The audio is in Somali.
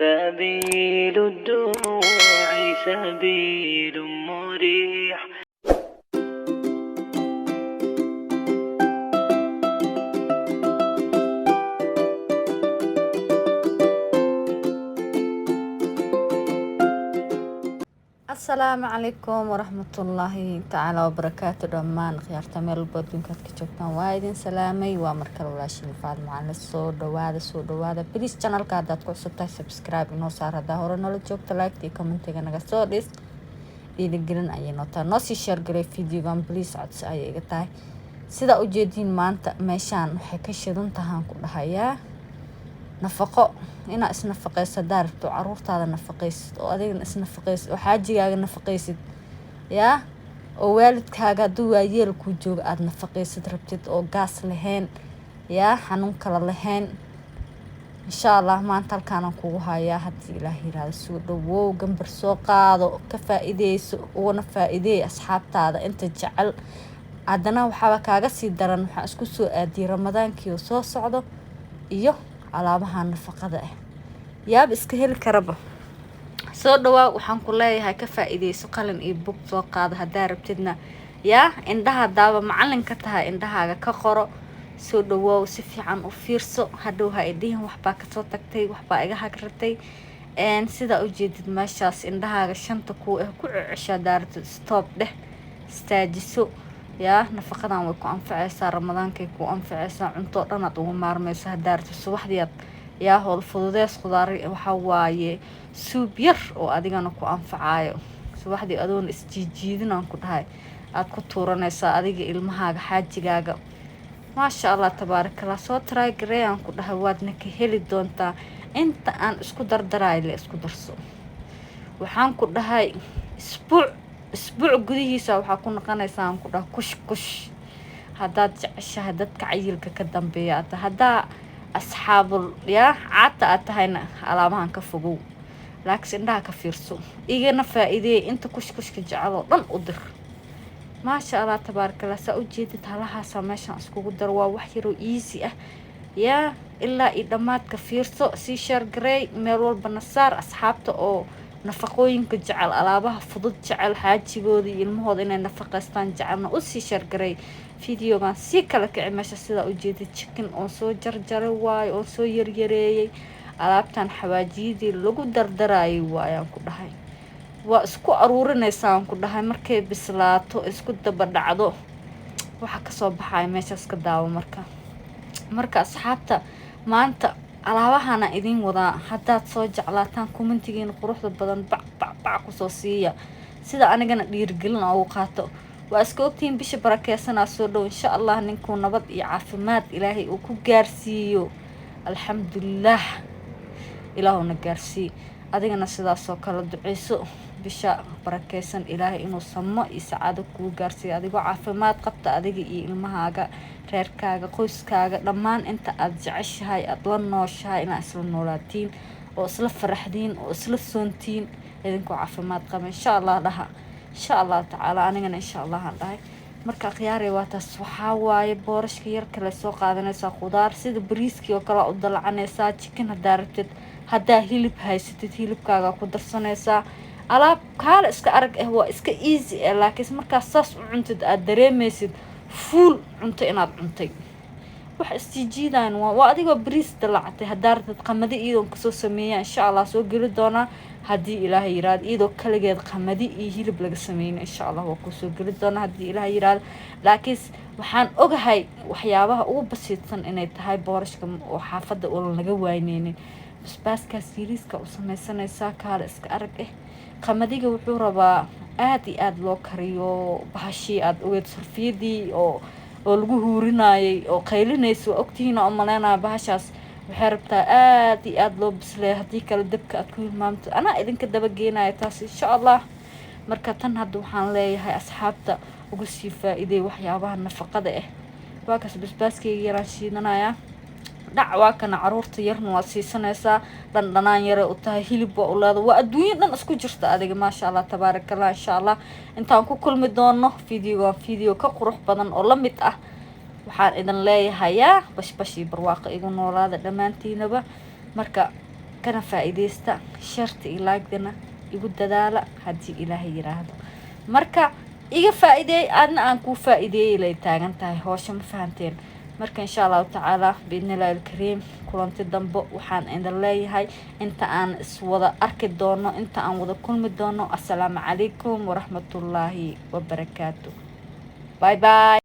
سبيل الدموع سبيل مريح. السلام عليكم ورحمة الله تعالى وبركاته. دمان خيارتا ميل بدون كاد كجوجتان وايدين سلامي ومركل ولاشين فاد معنا سو دواده بليز channel ka hadaad ku cusubtahay subscribe inoo saar hadaa hore noola joogta like iyo commentiga naga soo dhis dhiirigelin ayay noo tahay noo sii share garay videogan please codsi ayay iga tahay sida u jeediin maanta meeshaan waxay ka shidan tahaan ku dhahayaa nafaqo ina isnafaqaysa daarto caruurtaada nafaqaysid oo adigna isnafaqaysid oo xaajigaaga nafaqaysid yaa oo waalidkaaga haduu waayeel ku joogo aad nafaqaysid rabtid oo gaas lahayn yaa xanuun kala lahayn insha Allah maanta halkaan kugu hayaa hadii Ilaahay yiraahdo soo dhawow gambar soo qaado ka faa'iideyso oo faa'iideey asxaabtaada inta jecel adana waxa kaaga sii daran waxa isku soo aadiyay Ramadaankii oo soo socdo iyo alaabaha nafaqada ah yaab iska heli karaba soo dhawaa waxaan ku leeyahay ka faa'iideyso qalin iyo bug soo qaado hadaa rabtidna yaa indhaha daaba macallin ka tahay indhahaaga ka qoro soo dhawow si fiican u fiirso hadhow ha idin waxba ka soo tagtay waxba iga hagratay sida u jeedid meeshaas indhahaaga shanta ku cesha daarto stop dheh istaajiso yaa nafaqadan way ku anfacaysaa Ramadaankay ku anfacaysaa cunto dhan aad ugu maarmayso hadaarto subaxdii yaa howl fududeys khudaar waxa waaye suub yar oo adigana ku anfacayo subaxdii adoon isjiidin aan ku dhahay aad ku tuuranaysaa adiga ilmahaaga xaajigaaga maasha Allah tabaarakallah soo try gareeyaan ku dhahay waadna ka heli doontaa inta aan isku dardaraay la isku darso waxaan ku dhahay isbuuc gudihiisa waxa ku noqonaysaa aan ku dhahay kush hadaad jeceshahay dadka cayilka ka dambeeya hadaa asxaabul yaa caata aad tahayna alaabahan ka fogow laakiin indhaha ka fiirso igana faa'iideey inta kushka jecel oo dhan u dir maasha Allah tabaarakallah saa u jeedid halahaas meeshan iskugu dar waa wax yar oo easy ah yaa ilaa dhamaadka fiirso si share garay meel walba nasaar asxaabta oo nafaqooyinka jecel alaabaha fudud jecel xaajigooda iyo ilmahooda inay nafaqaystaan jecelna u sii share garay videogan si kala kici meesha sida u jeedid chicken oo soo jarjaray waayo oo soo yaryareeyay alaabtan xawaajiyadii lagu dardarayay waayaan ku dhahay waa isku aruurinaysan ku dhahay markay bislaato isku daba dhacdo waxa ka soo baxay meeshaas ka daawo marka asxaabta maanta alaabahana idin wada hadaad soo jeclaataan commentigiina quruxda badan bac ku soo siiya sida anigana dhiirigelin ugu qaato waa iska ogtiin bisha barakeysanaa soo dhow insha Allah ninku nabad iyo caafimaad Ilaahay uu ku gaarsiiyo alxamdulillah ilaahuna gaarsii adigana sidaas oo kala duceyso bisha barakeysan Ilaahay inuu samo iyo saacado ku gaarsiiyo adigoo caafimaad qabta adiga iyo ilmahaaga reerkaaga qoyskaaga dhammaan inta aad jeceshahay aad la nooshahay ina isla noolaatiin oo isla faraxdiin oo isla soontiin idinku caafimaad qaba insha Allah dhaha insha Allah taala anigana insha Allah aan dhahay marka khiyaarey waa taas waxa waaye boorashka yar kale soo qaadanaysa khudaar sida bariiskii oo kala u dalacanaysa chicken hadaa rabtid hadaa hilib haysatid hilibkaaga ku darsanaysa alaab kaala iska arag waa iska easy laakiin marka saas u cuntid aad dareemaysid full cunto inaad cuntay wax istijiidaan waa adigoo bariis dalactay hadaa rabtid qamadi iyo ka soo sameeyay insha Allah soo gali doona hadii Ilaahay yiraahdo iyadoo kaligeed qamadi iyo hilib laga sameeyay insha Allah waa ku soo gali doona hadii Ilaahay yiraahdo laakiin waxaan ogahay waxyaabaha ugu basiidsan inay tahay boorashka oo xaafada oo laga wayneenin basbaaskaas yiriiska u samaysanaysa kaala iska arag qamadiga wuxuu rabaa aad iyo aad loo kariyo bahashi aad ogeed surfiyadii oo lagu huurinayay oo qaylinayso ogtiina oo maleena bahashaas waxay rabtaa aad iyo aad loo bisleeyo hadii kala dabka aad ku hilmaamto ana idinka daba geenayo taas insha Allah marka tan hadda waxaan leeyahay asxaabta ugu sii faa'iideey waxyaabaha nafaqada waa kaas basbaaskayga yaraan shiidanaya dhac waa kana caruurta yarna waa siisanaysaa dhanaan yare u tahay hilib waa u leedahay waa adduunyo dhan isku jirta adiga maasha Allah tabaarakallah insha Allah intaan ku kulmi doono video ka qurux badan oo la mid ah waxaan idin leeyahay bash barwaaqo igu noolaada dhamaantiinaba marka kana faa'iideysta sharta iyo laagdana igu dadaala haddii ilaahay yiraahdo marka iga faa'iideey adna aan ku faa'iideeyay lay taagan tahay hawsha ma fahanteen marka insha Allah ta'ala biidnillaahi alkariim kulanti dambo waxaan idin leeyahay inta aan iswada arki doono inta aan wada kulmi doono assalaamu calaykum waraxmatullaahi wabarakaatuh bye bye